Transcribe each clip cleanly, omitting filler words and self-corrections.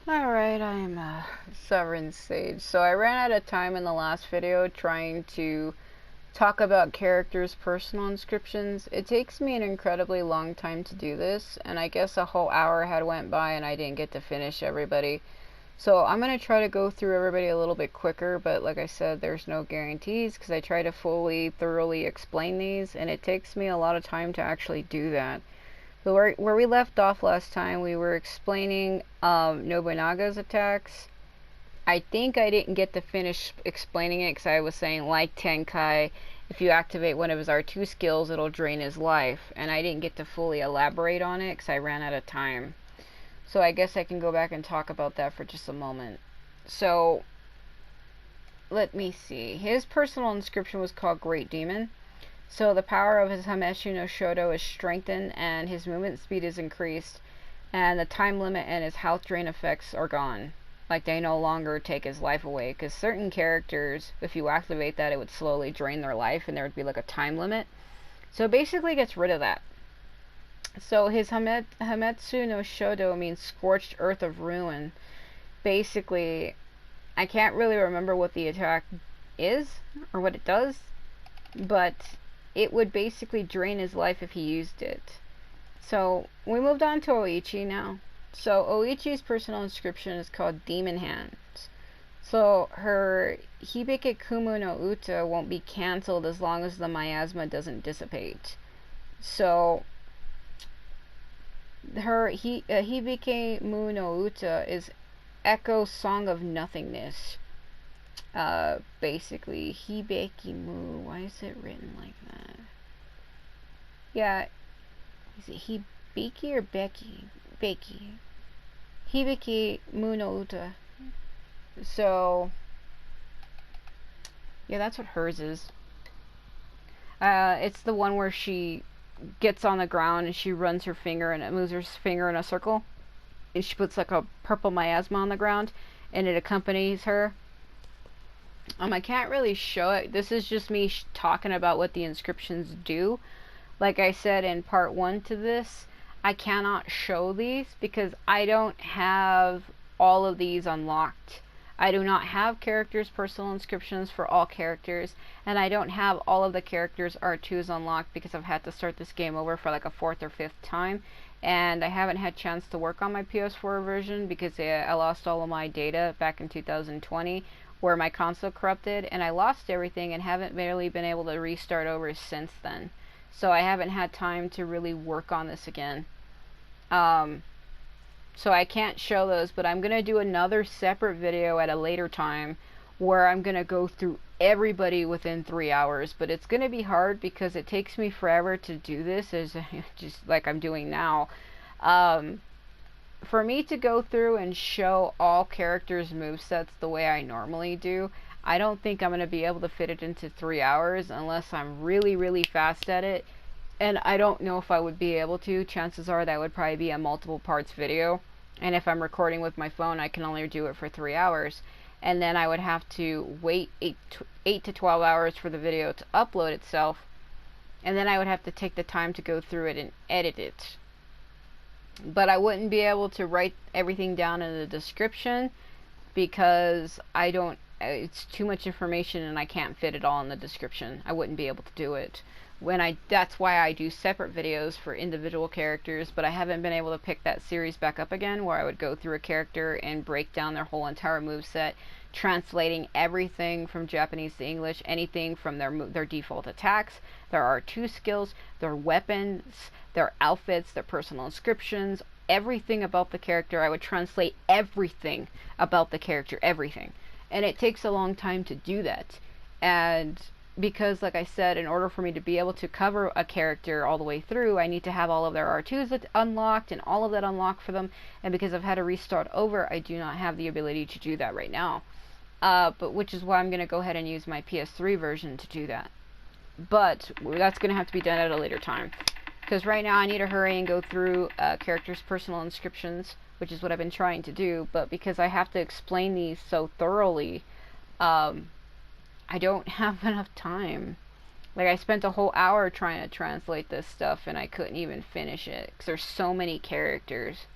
Alright, I'm Sorin Sage. So I ran out of time in the last video trying to talk about characters' personal inscriptions. It takes me an incredibly long time to do this, and I guess a whole hour had went by and I didn't get to finish everybody. So I'm going to try to go through everybody a little bit quicker, but like I said, there's no guarantees because I try to thoroughly explain these, and it takes me a lot of time to actually do that. So where we left off last time, we were explaining Nobunaga's attacks. I think I didn't get to finish explaining it because I was saying, like Tenkai, if you activate one of his R2 skills, it'll drain his life. And I didn't get to fully elaborate on it because I ran out of time. So I guess I can go back and talk about that for just a moment. So, let me see. His personal inscription was called Great Demon. So the power of his Hibikemu No Uta is strengthened, and his movement speed is increased, and the time limit and his health drain effects are gone. Like, they no longer take his life away, because certain characters, if you activate that, it would slowly drain their life, and there would be like a time limit. So it basically gets rid of that. So his Hibikemu No Uta means Scorched Earth of Ruin. Basically, I can't really remember what the attack is, or what it does, but it would basically drain his life if he used it. So we moved on to Oichi now. So Oichi's personal inscription is called Demon Hands. So her Hibikemu No Uta won't be cancelled as long as the miasma doesn't dissipate. So her Hibikemu No Uta is Echo Song of Nothingness. Basically, Hibikemu, why is it written like that? Yeah, is it Hibiki or Becky? Becky. Hibikemu No Uta. So, yeah, that's what hers is. It's the one where she gets on the ground and she runs her finger and it moves her finger in a circle. And she puts like a purple miasma on the ground and it accompanies her. I can't really show it. This is just me talking about what the inscriptions do. Like I said in part 1 to this, I cannot show these because I don't have all of these unlocked. I do not have characters' personal inscriptions for all characters, and I don't have all of the characters' R2s unlocked because I've had to start this game over for like a 4th or 5th time, and I haven't had a chance to work on my PS4 version because I lost all of my data back in 2020 where my console corrupted, and I lost everything and haven't really been able to restart over since then. So I haven't had time to really work on this again. So I can't show those, but I'm going to do another separate video at a later time where I'm going to go through everybody within 3 hours. But it's going to be hard because it takes me forever to do this, as just like I'm doing now. For me to go through and show all characters' movesets the way I normally do, I don't think I'm going to be able to fit it into 3 hours unless I'm really fast at it. And I don't know if I would be able to. Chances are that would probably be a multiple parts video. And if I'm recording with my phone, I can only do it for 3 hours. And then I would have to wait 8 to 12 hours for the video to upload itself. And then I would have to take the time to go through it and edit it. But I wouldn't be able to write everything down in the description because it's too much information and I can't fit it all in the description. I wouldn't be able to do it. That's why I do separate videos for individual characters, but I haven't been able to pick that series back up again where I would go through a character and break down their whole entire moveset, translating everything from Japanese to English, anything from their default attacks, their R2 skills, their weapons, their outfits, their personal inscriptions, everything about the character. I would translate everything about the character, everything. And it takes a long time to do that. And because, like I said, in order for me to be able to cover a character all the way through, I need to have all of their R2s unlocked and all of that unlocked for them. And because I've had to restart over, I do not have the ability to do that right now. But which is why I'm going to go ahead and use my PS3 version to do that. But that's going to have to be done at a later time. Because right now I need to hurry and go through characters' personal inscriptions, which is what I've been trying to do. But because I have to explain these so thoroughly, I don't have enough time. Like, I spent a whole hour trying to translate this stuff and I couldn't even finish it because there's so many characters.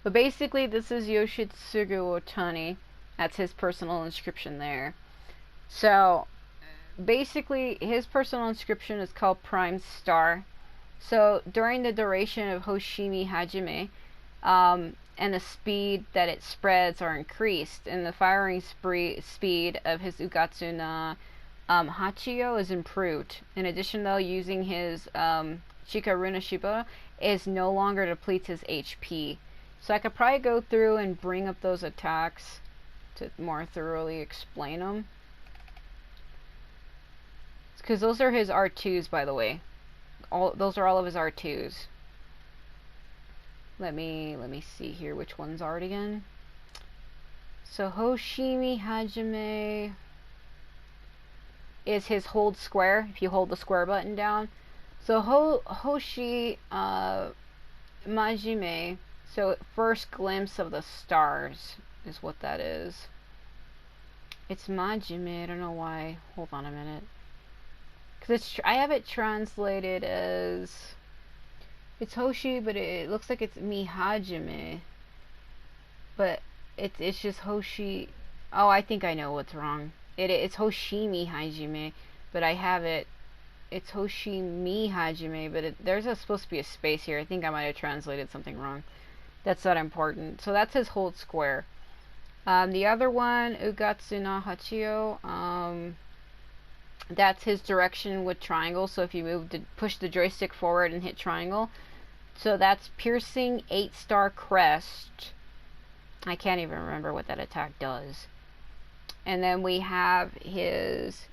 But basically, this is Yoshitsugu Ōtani. That's his personal inscription there. So, basically, his personal inscription is called Prime Star. So, during the duration of Hoshimi Hajime, and the speed that it spreads are increased, and the firing speed of his Ugatsu Na Hachiyou is improved. In addition, though, using his Chikaruna Suibou is no longer depletes his HP. So I could probably go through and bring up those attacks to more thoroughly explain them. Because those are his R2s, by the way. Those are all of his R2s. Let me see here which ones are it again. So Hoshimi Hajime is his hold square, if you hold the square button down. So Hoshi Hajime, so first glimpse of the stars is what that is. It's Majime, I don't know why. Hold on a minute. Because I have it translated as, it's Hoshi, but it looks like it's Mihajime. But it's just Hoshi. Oh, I think I know what's wrong. It's Hoshimi Hajime, but I have it. It's Hoshimi Hajime, but there's supposed to be a space here. I think I might have translated something wrong. That's not important. So that's his hold square. The other one, Ugatsu Na Hachiyou, that's his direction with triangle. So if you push the joystick forward and hit triangle. So that's piercing 8-star crest. I can't even remember what that attack does. And then we have his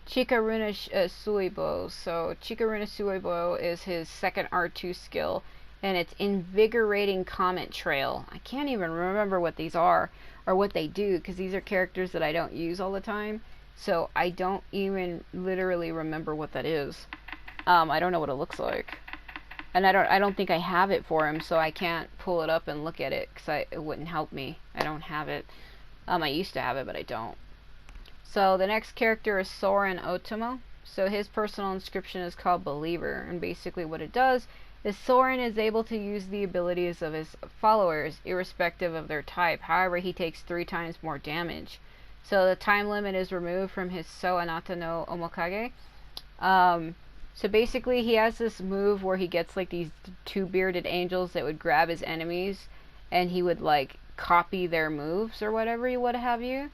Chikaruna Suibou. So Chikaruna Suibou is his second R2 skill, and it's Invigorating Comet Trail. I can't even remember what these are or what they do, because these are characters that I don't use all the time. So I don't even literally remember what that is. I don't know what it looks like. And I don't think I have it for him, so I can't pull it up and look at it, because it wouldn't help me. I don't have it. I used to have it, but I don't. So the next character is Sorin Otomo. So his personal inscription is called Believer, and basically what it does is Sorin is able to use the abilities of his followers, irrespective of their type. However, he takes 3 times more damage. So the time limit is removed from his Anata No Omokage. So basically he has this move where he gets like these 2 bearded angels that would grab his enemies, and he would like copy their moves or whatever you would have you.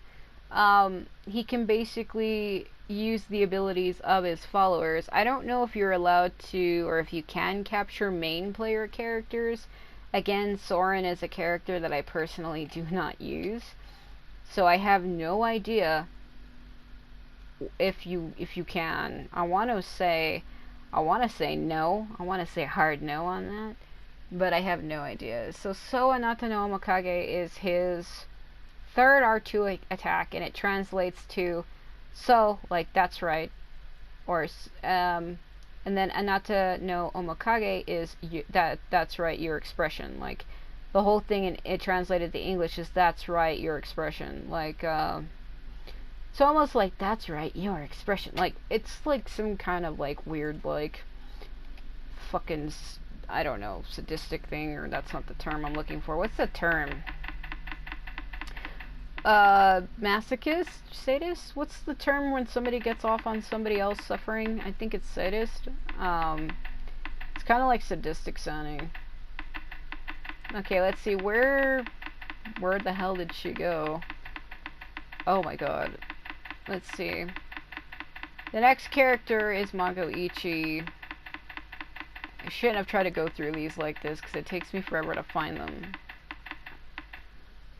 He can basically use the abilities of his followers. I don't know if you're allowed to, or if you can capture main player characters. Again, Sorin is a character that I personally do not use. So I have no idea if you can. I want to say no. I want to say hard no on that, but I have no idea. So Anata No Omokage is his third R2 attack, and it translates to like that's right, or and then Anata No Omokage is that's right, your expression. Like the whole thing, and it translated to English is that's right, your expression. Like it's almost like that's right, your expression. Like it's like some kind of like weird like fucking, I don't know, sadistic thing, or that's not the term I'm looking for. What's the term? Masochist? Sadist? What's the term when somebody gets off on somebody else suffering? I think it's sadist. It's kind of like sadistic sounding. Okay, let's see, where the hell did she go? Oh my god. Let's see. The next character is Oichi. I shouldn't have tried to go through these like this, because it takes me forever to find them.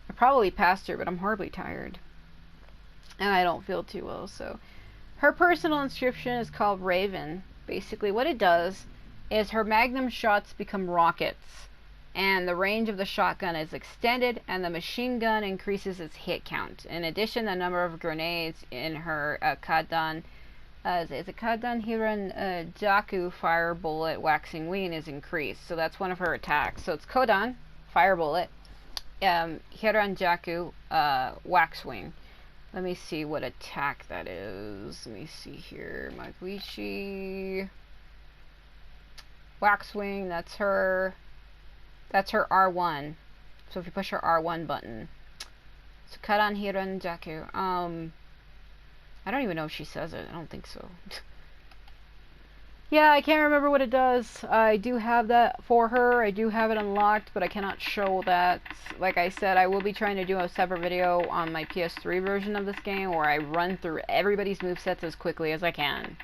I probably passed her, but I'm horribly tired. And I don't feel too well, so. Her personal inscription is called Raven. Basically, what it does is her magnum shots become rockets, and the range of the shotgun is extended, and the machine gun increases its hit count. In addition, the number of grenades in her Kadan, is a Kadan Hiran Jaku fire bullet waxing wing is increased. So that's one of her attacks. So it's Kodan, fire bullet, Hiran Jaku, wax wing. Let me see what attack that is. Let me see here. Maguichi. Waxwing, that's her R1. So if you push your R1 button. So Karan Hiran Jaku. I don't even know if she says it. I don't think so. Yeah, I can't remember what it does. I do have that for her. I do have it unlocked, but I cannot show that. Like I said, I will be trying to do a separate video on my PS3 version of this game where I run through everybody's movesets as quickly as I can.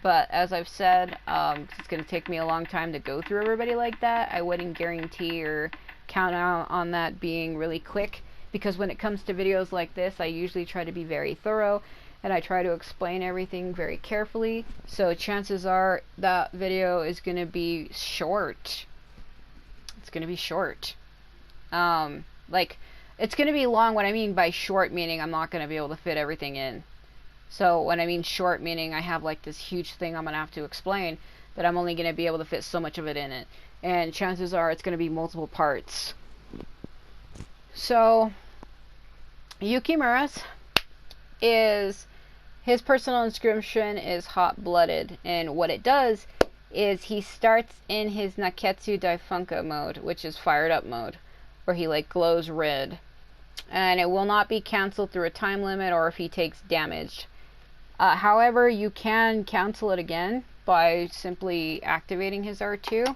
But as I've said, it's going to take me a long time to go through everybody like that. I wouldn't guarantee or count out on that being really quick, because when it comes to videos like this, I usually try to be very thorough. And I try to explain everything very carefully, so chances are that video is going to be short. It's going to be short. Like, it's going to be long. What I mean by short, meaning I'm not going to be able to fit everything in. So when I mean short, meaning I have like this huge thing I'm going to have to explain, that I'm only going to be able to fit so much of it in it. And chances are it's going to be multiple parts. So, Yukimura's is... his personal inscription is hot-blooded, and what it does is he starts in his Naketsu Daifunka mode, which is fired up mode, where he like glows red, and it will not be cancelled through a time limit or if he takes damage. However, you can cancel it again by simply activating his R2.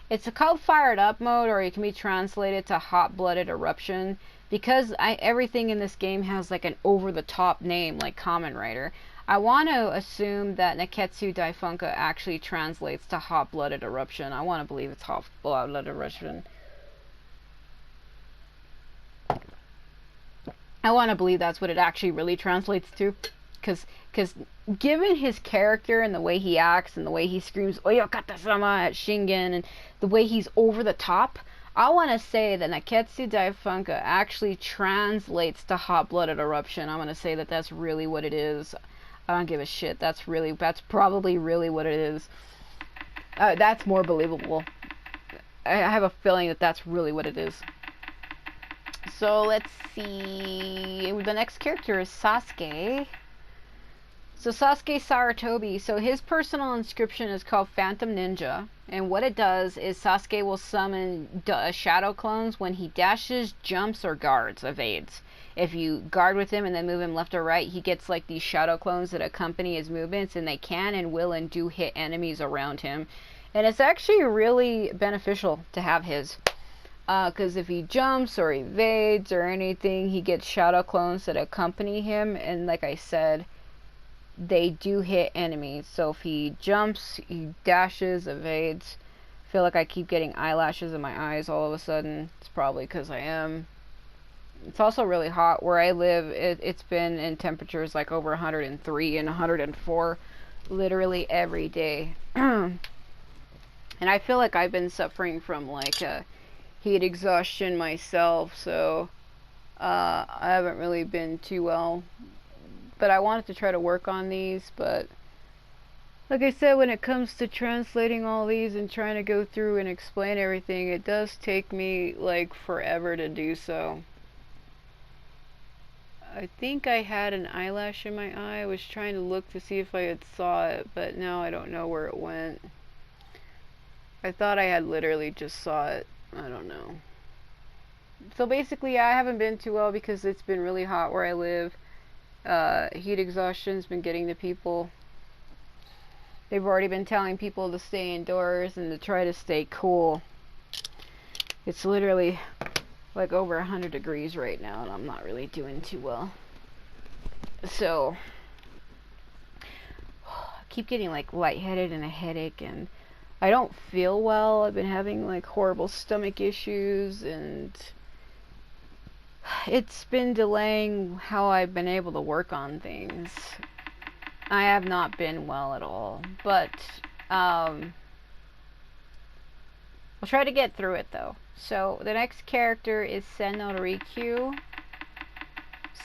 It's called fired up mode, or it can be translated to hot-blooded eruption. Because everything in this game has like an over-the-top name, like Kamen Rider, I want to assume that Naketsu Daifunka actually translates to hot-blooded eruption. I want to believe it's hot-blooded eruption. I want to believe that's what it actually really translates to. Because given his character and the way he acts and the way he screams Oyokata-sama at Shingen and the way he's over the top, I want to say that Naketsu Daifunka actually translates to hot-blooded eruption. I want to say that that's really what it is. I don't give a shit. That's probably really what it is. That's more believable. I have a feeling that that's really what it is. So let's see. The next character is Sasuke. So Sasuke Sarutobi. So his personal inscription is called Phantom Ninja. And what it does is Sasuke will summon shadow clones when he dashes, jumps, or guards, evades. If you guard with him and then move him left or right, he gets like these shadow clones that accompany his movements, and they can and will and do hit enemies around him. And it's actually really beneficial to have his. Because if he jumps or evades or anything, he gets shadow clones that accompany him. And like I said, they do hit enemies. So if he jumps, he dashes, evades. I feel like I keep getting eyelashes in my eyes all of a sudden. It's probably because I am. It's also really hot where I live. It's been in temperatures like over 103 and 104 literally every day. And I feel like I've been suffering from like heat exhaustion myself, so I haven't really been too well. But I wanted to try to work on these, but like I said, when it comes to translating all these and trying to go through and explain everything, it does take me like forever to do so. I think I had an eyelash in my eye. I was trying to look to see if I had saw it, but now I don't know where it went. I thought I had literally just saw it. I don't know. So basically, I haven't been too well because it's been really hot where I live. Heat exhaustion's been getting to people. They've already been telling people to stay indoors and to try to stay cool. It's literally like over 100 degrees right now, and I'm not really doing too well. So I keep getting like lightheaded and a headache, and I don't feel well. I've been having like horrible stomach issues, and it's been delaying how I've been able to work on things. I have not been well at all, but we'll try to get through it though. So the next character is Sennorikyu.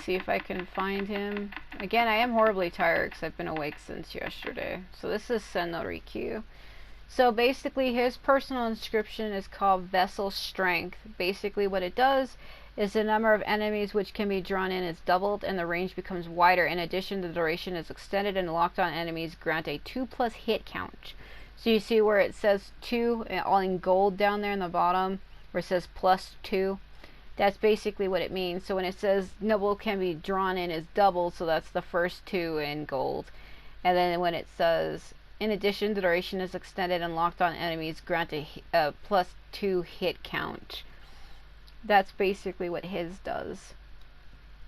See if I can find him. Again, I am horribly tired because I've been awake since yesterday. So this is Sennorikyu. So basically his personal inscription is called Vessel Strength. Basically what it does is the number of enemies which can be drawn in is doubled and the range becomes wider. In addition, the duration is extended and locked on enemies grant a 2+ hit count. So you see where it says 2 all in gold down there in the bottom where it says +2. That's basically what it means. So when it says noble can be drawn in as double, so that's the first 2 in gold. And then when it says, in addition, the duration is extended and locked on enemies grant a +2 hit count. That's basically what his does.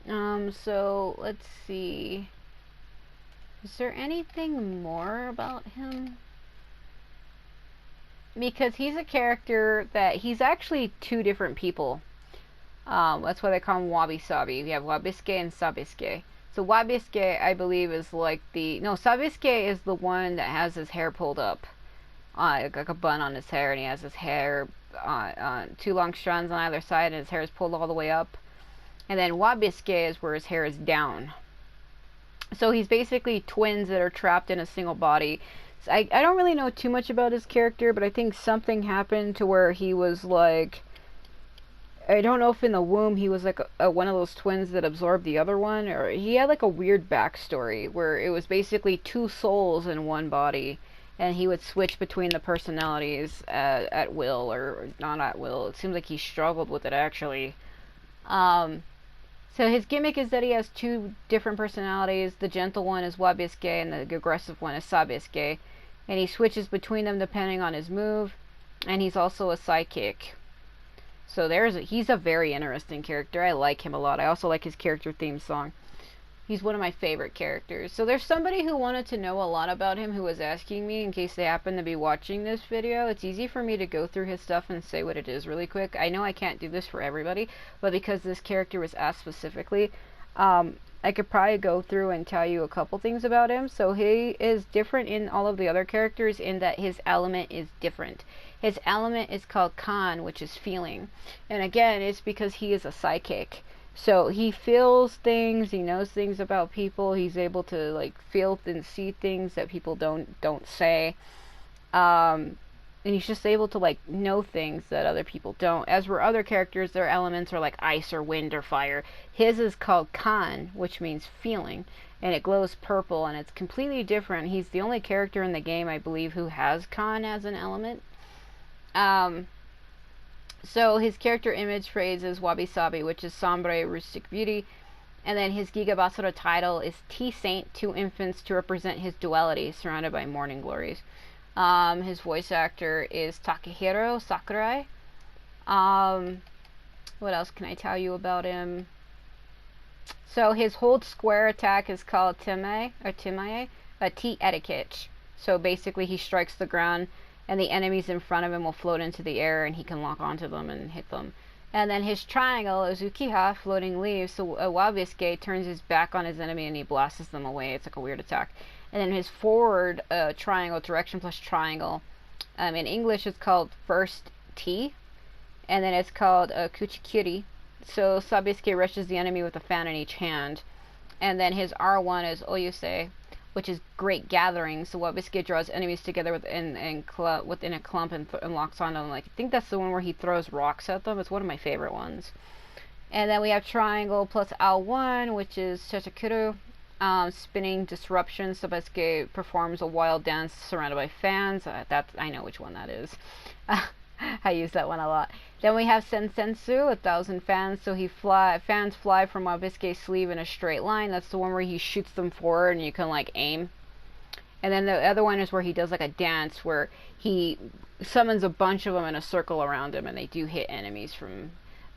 So let's see. Is there anything more about him? Because he's a character that he's actually 2 different people. That's why they call him wabi-sabi. We have Wabisuke and Sabisuke. So Wabisuke, I believe, is like the... No, Sabisuke is the one that has his hair pulled up. Like a bun on his hair, and he has his hair 2 long strands on either side, and his hair is pulled all the way up. And then Wabisuke is where his hair is down. So he's basically twins that are trapped in a single body. So I don't really know too much about his character, but I think something happened to where he was like... I don't know if in the womb he was like one of those twins that absorbed the other one, or he had like a weird backstory where it was basically 2 souls in one body, and he would switch between the personalities at will, or not at will. It seems like he struggled with it, actually. So his gimmick is that he has 2 different personalities. The gentle one is Wabisuke, and the aggressive one is Sabisuke, and he switches between them depending on his move, and he's also a psychic. So he's a very interesting character. I like him a lot. I also like his character theme song. He's one of my favorite characters. So there's somebody who wanted to know a lot about him who was asking me in case they happen to be watching this video. It's easy for me to go through his stuff and say what it is really quick. I know I can't do this for everybody, but because this character was asked specifically, I could probably go through and tell you a couple things about him. So he is different in all of the other characters in that his element is different. His element is called kan, which is feeling. And again, it's because he is a psychic. So he feels things, he knows things about people, he's able to like feel and see things that people don't say. And he's just able to like know things that other people don't. As for other characters, their elements are like ice or wind or fire. His is called kan, which means feeling, and it glows purple, and it's completely different. He's the only character in the game, I believe, who has kan as an element. So his character image phrase is wabi-sabi, which is sombre, rustic beauty. And then his Giga Basara title is Tea Saint, 2 infants to represent his duality, surrounded by morning glories. His voice actor is Takehiro Sakurai. What else can I tell you about him? So his hold square attack is called Timae, or Timae, a tea etiquette. So basically he strikes the ground, and the enemies in front of him will float into the air, and he can lock onto them and hit them. And then his triangle is Ukiha, floating leaves, so Wabisuke turns his back on his enemy and he blasts them away. It's like a weird attack. And then his forward triangle, direction plus triangle, in English it's called first T, and then it's called Kuchikiri. So Sabisuke rushes the enemy with a fan in each hand. And then his R1 is Oyuse, which is great gathering. So Wabisuke draws enemies together within a clump and locks onto them. Like, I think that's the one where he throws rocks at them. It's one of my favorite ones. And then we have triangle plus L1, which is Chachakuru, spinning disruption. So Wabisuke performs a wild dance surrounded by fans. I know which one that is. I use that one a lot. Then we have Sensensu, 1,000 fans. So fans fly from Wabisuke's sleeve in a straight line. That's the one where he shoots them forward and you can like aim. And then the other one is where he does like a dance where he summons a bunch of them in a circle around him, and they do hit enemies from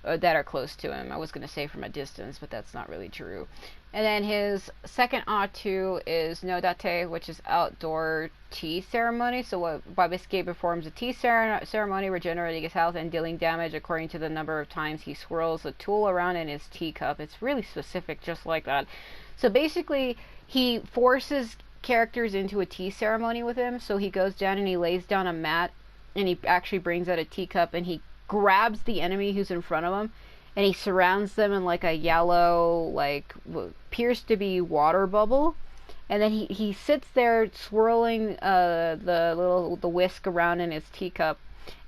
that are close to him. I was going to say from a distance, but that's not really true. And then his second Atu is No Date, which is outdoor tea ceremony. So Wabisuke performs a tea ceremony, regenerating his health and dealing damage according to the number of times he swirls a tool around in his teacup. It's really specific, just like that. So basically, he forces characters into a tea ceremony with him. So he goes down and he lays down a mat, and he actually brings out a teacup, and he grabs the enemy who's in front of him, and he surrounds them in like a yellow, like appears to be water bubble, and then he sits there swirling the whisk around in his teacup,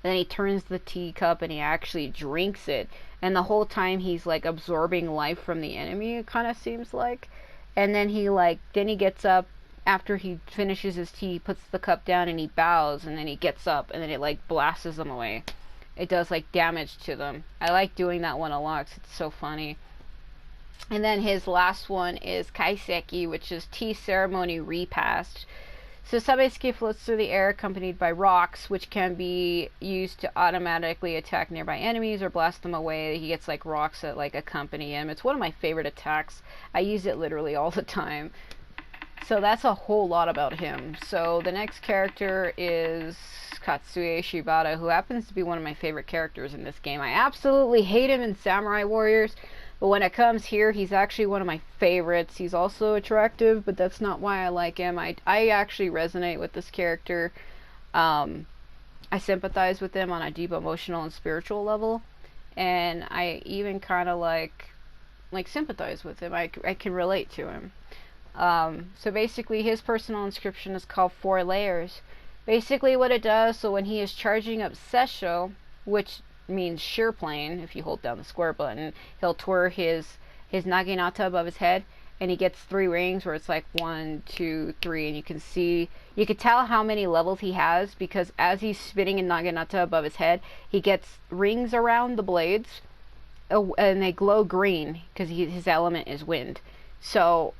and then he turns the teacup and he actually drinks it, and the whole time he's like absorbing life from the enemy, it kind of seems like. And then he gets up after he finishes his tea, he puts the cup down and he bows, and then he gets up, and then it like blasts them away. it does like damage to them. I like doing that one a lot 'cause it's so funny. And then his last one is Kaiseki, which is tea ceremony repast. So Sabisuke floats through the air accompanied by rocks, which can be used to automatically attack nearby enemies or blast them away. He gets like rocks that like accompany him. It's one of my favorite attacks. I use it literally all the time. So that's a whole lot about him. So the next character is Katsuie Shibata, who happens to be one of my favorite characters in this game. I absolutely hate him in Samurai Warriors, but when it comes here, he's actually one of my favorites. He's also attractive, but that's not why I like him. I actually resonate with this character. I sympathize with him on a deep emotional and spiritual level, and I even kind of like sympathize with him. I can relate to him. So basically his personal inscription is called 4 layers. Basically what it does, so when he is charging up Sessho, which means sheer plane, if you hold down the square button, he'll twirl his naginata above his head, and he gets 3 rings where it's like 1, 2, 3, and you can tell how many levels he has, because as he's spinning in naginata above his head, he gets rings around the blades, and they glow green because his element is wind. So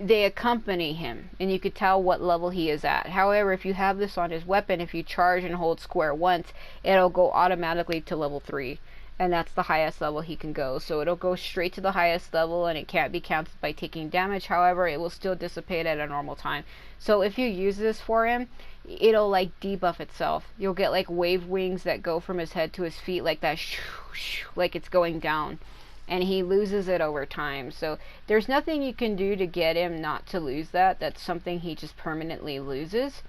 they accompany him, and you could tell what level he is at. However, if you have this on his weapon, if you charge and hold square once, it'll go automatically to level 3, and that's the highest level he can go. So it'll go straight to the highest level, and it can't be counted by taking damage. However, it will still dissipate at a normal time. So if you use this for him, it'll like debuff itself. You'll get like wave wings that go from his head to his feet, like that, like it's going down. And he loses it over time. So there's nothing you can do to get him not to lose that. That's something he just permanently loses.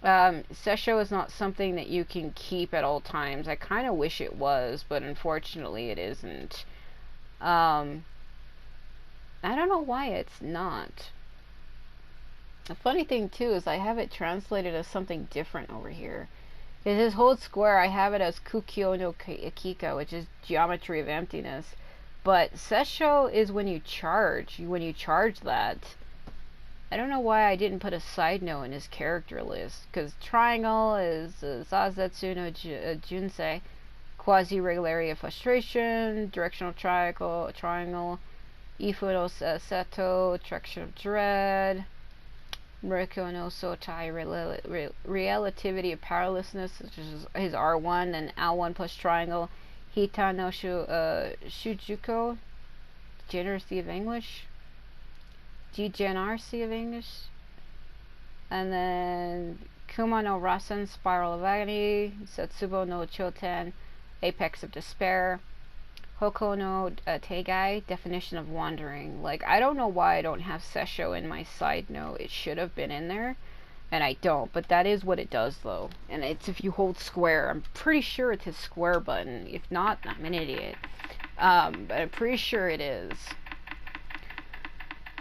Sessho is not something that you can keep at all times. I kind of wish it was, but unfortunately it isn't. I don't know why it's not. The funny thing too is I have it translated as something different over here. It says hold square, I have it as Kukyo no Kika, which is geometry of emptiness. But Sessho is when you charge that. I don't know why I didn't put a side note in his character list, because triangle is Zazetsu no Junsei, quasi-regularity of frustration, directional triangle, Ifu no Seto, direction of dread, Muriko no Sotai, relativity of powerlessness, which is his R1, and L1 plus triangle, Hita no Shujuko, degeneracy of English, degeneracy of English, and then Kuma no Rasen, spiral of agony, Setsubo no Choten, apex of despair, Hoko no Tegai, definition of wandering. Like, I don't know why I don't have Sessho in my side note. It should have been in there, and I don't, but that is what it does though. And it's if you hold square. I'm pretty sure it's his square button. If not, I'm an idiot. But I'm pretty sure it is.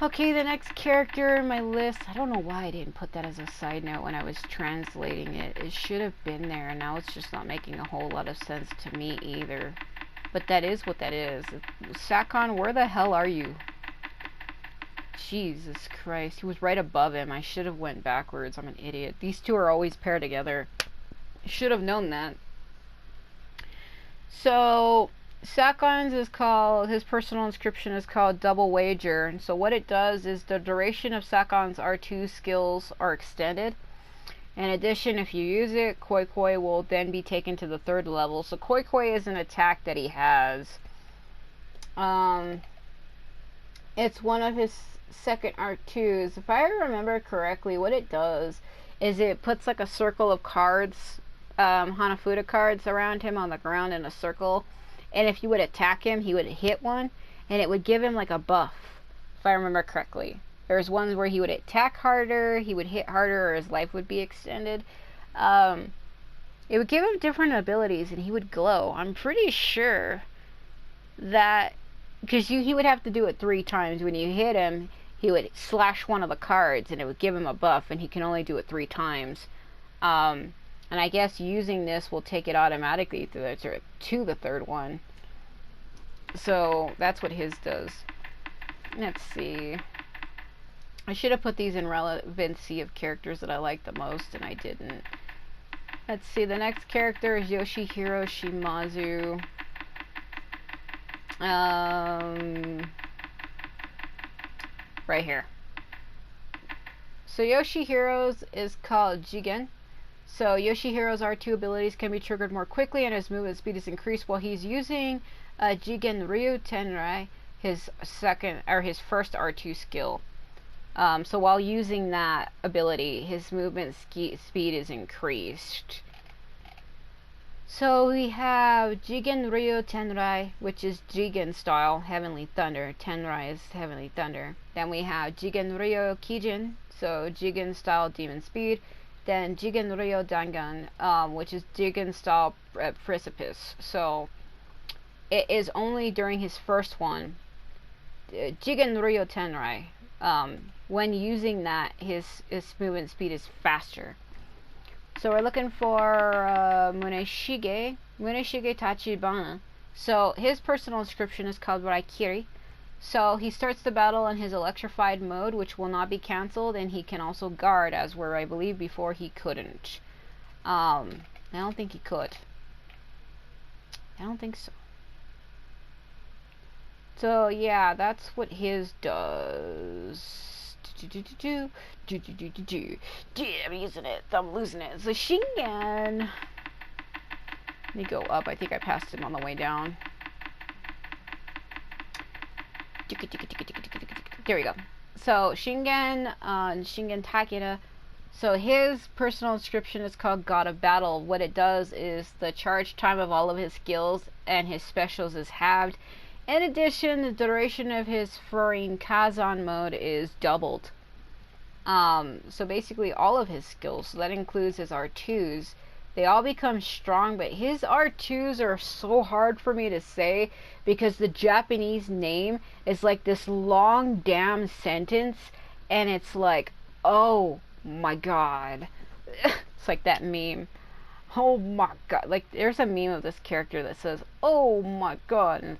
Okay, the next character in my list, I don't know why I didn't put that as a side note when I was translating it. It should have been there, and now it's just not making a whole lot of sense to me either. But that is what that is. Sakon, where the hell are you? Jesus Christ, he was right above him. I should have went backwards. I'm an idiot. These two are always paired together. I should have known that. So Sakon's is called, his personal inscription is called Double Wager. And so what it does is the duration of Sakon's R2 skills are extended. In addition, if you use it, Koi Koi will then be taken to the 3rd level. So Koi Koi is an attack that he has. It's one of his second R2s. If I remember correctly, what it does is it puts like a circle of cards, Hanafuda cards around him on the ground in a circle, and if you would attack him, he would hit one, and it would give him like a buff, if I remember correctly. There's ones where he would attack harder, he would hit harder, or his life would be extended. It would give him different abilities, and he would glow. I'm pretty sure that, because he would have to do it 3 times. When you hit him, he would slash one of the cards, and it would give him a buff, and he can only do it 3 times. And I guess using this will take it automatically to the 3rd one. So that's what his does. Let's see. I should have put these in relevancy of characters that I like the most, and I didn't. Let's see, the next character is Yoshihiro Shimazu. Right here. So Yoshihiro's is called Jigen. So Yoshihiro's R2 abilities can be triggered more quickly and his movement speed is increased while he's using Jigen Ryu Tenrai, his first R2 skill. So while using that ability, his movement speed is increased. So we have Jigen Ryu Tenrai, which is Jigen style, Heavenly Thunder. Tenrai is Heavenly Thunder. Then we have Jigen Ryu Kijin, so Jigen style Demon Speed. Then Jigen Ryu Dangan, which is Jigen style Precipice. So it is only during his first one, Jigen Ryu Tenrai. When using that, his movement speed is faster. So we're looking for Muneshige Tachibana. So his personal inscription is called Raikiri. So he starts the battle in his electrified mode, which will not be cancelled, and he can also guard, as where I believe before he couldn't. I don't think he could. I don't think so. So yeah, that's what his does. I'm using it. I'm losing it. So Shingen. Let me go up. I think I passed him on the way down. There we go. So Shingen, Shingen Takeda. So his personal inscription is called God of Battle. What it does is the charge time of all of his skills and his specials is halved. In addition, the duration of his Furin Kazan mode is doubled. So basically all of his skills, so that includes his R2s, they all become strong, but his R2s are so hard for me to say because the Japanese name is like this long damn sentence, and it's like, oh my god. It's like that meme. Oh my god. Like, there's a meme of this character that says, oh my god, and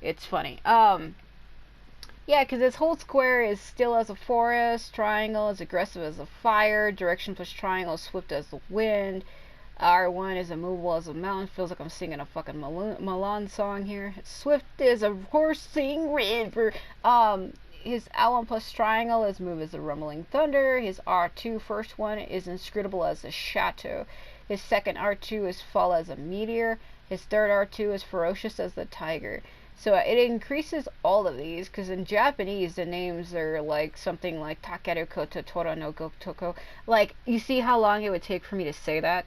it's funny. Yeah, because this whole square is still as a forest, triangle is aggressive as a fire, direction plus triangle, swift as the wind, R1 is immovable as a mountain. Feels like I'm singing a fucking Milan song here. Swift is a horsing river. His L1 plus triangle is move as a rumbling thunder. His R2 first one is inscrutable as a chateau. His second R2 is fall as a meteor. His third R2 is ferocious as the tiger. So it increases all of these, because in Japanese the names are like something like Takeru Koto Tora no Gotoko. Like, you see how long it would take for me to say that?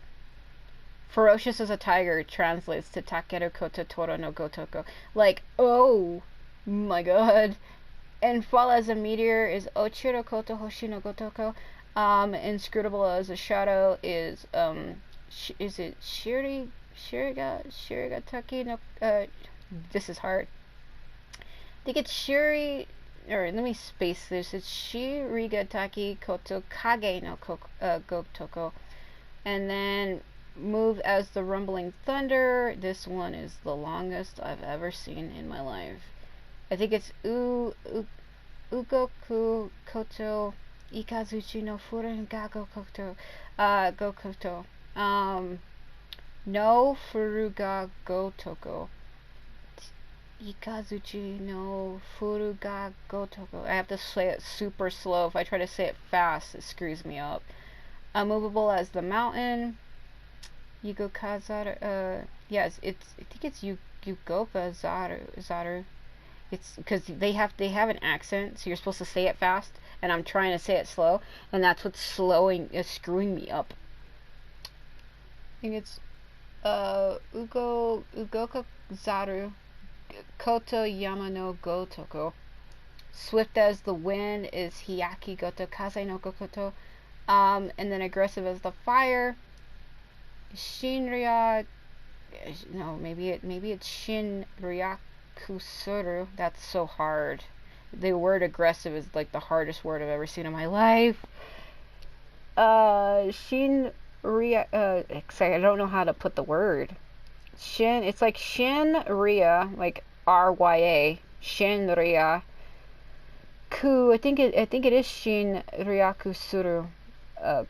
Ferocious as a tiger translates to Takeru Koto Tora no Gotoko. Like, oh my god. And fall as a meteor is Ochiro Koto Hoshi no Gotoko. Inscrutable as a shadow is it Shirigataki no this is hard. I think it's Shiri, or let me space this. It's Shirigataki Koto Kage no Gotoko. And then move as the rumbling thunder. This one is the longest I've ever seen in my life. I think it's Ugoku Koto Ikazuchi no Furen ga Gokoto Gokoto. No Furuga Gotoko. Ikazuchi no Furuga Gotoko. I have to say it super slow. If I try to say it fast, it screws me up. Unmovable as the mountain. Yugokazaru. Yes, I think it's Yugokazaru. It's because they have an accent, so you're supposed to say it fast, and I'm trying to say it slow, and that's what's screwing me up. I think it's Ugokazaru Koto Yama no Gotoko. Swift as the wind is Hiyaki Goto Kaze no Gokoto. And then aggressive as the fire. Shinrya. No, maybe it's Shinryakusuru. That's so hard. The word aggressive is like the hardest word I've ever seen in my life. Shinrya. I don't know how to put the word. It's like Shinrya, like RYA, Shinrya. I think it is Shinryakusuru.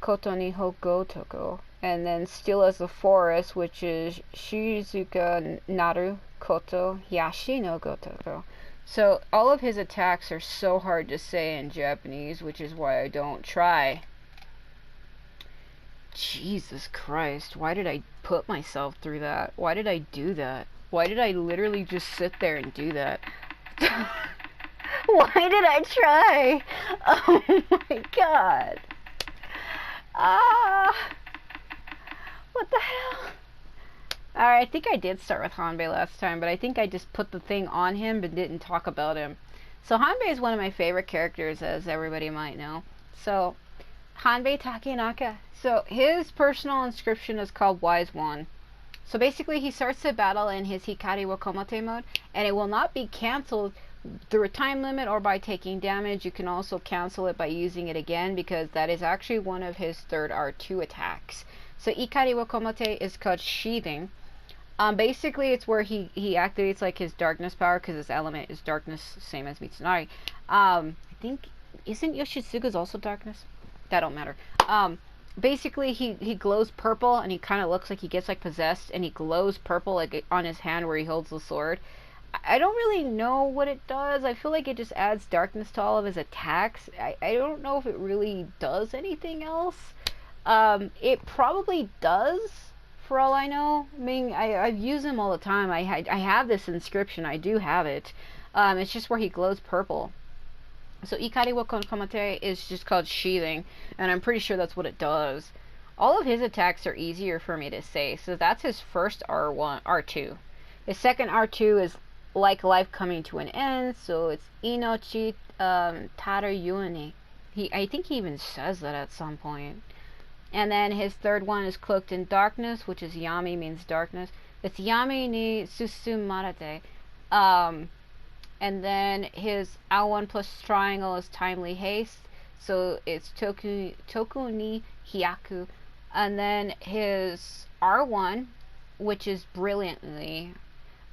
Koto ni Hokotoko. And then Still as a Forest, which is Shizuka Naru Koto Yashi no Gotoko. So all of his attacks are so hard to say in Japanese, which is why I don't try. Jesus Christ, why did I put myself through that? Why did I do that? Why did I literally just sit there and do that? Why did I try? Oh my god. What the hell? Alright, I think I did start with Hanbei last time, but I think I just put the thing on him but didn't talk about him. So Hanbei is one of my favorite characters, as everybody might know. So, Hanbei Takenaka. So, his personal inscription is called Wise One. So basically, he starts the battle in his Hikari wo Komate mode, and it will not be cancelled through a time limit or by taking damage. You can also cancel it by using it again, because that is actually one of his third R2 attacks. So Ikari wo Komate is called Sheathing. Basically, it's where he activates like his darkness power, because his element is darkness, same as Mitsunari. I think, isn't Yoshitsugu's also darkness? That don't matter. Basically, he glows purple, and he kind of looks like he gets like possessed, and he glows purple like on his hand where he holds the sword. I don't really know what it does. I feel like it just adds darkness to all of his attacks. I don't know if it really does anything else. It probably does, for all I know. I mean, I've used him all the time. I have this inscription. I do have it. It's just where he glows purple. So Ikari wo Komate is just called Sheathing, and I'm pretty sure that's what it does. All of his attacks are easier for me to say. So that's his first R2. His second R2 is like life coming to an end, so it's Inochi Taru Yuani. I think he even says that at some point. And then his third one is Cloaked in Darkness, which is Yami, means darkness. It's Yami ni Susumarate. And then his L1 plus triangle is Timely Haste, so it's Toku ni Hyaku. And then his R1, which is Brilliantly,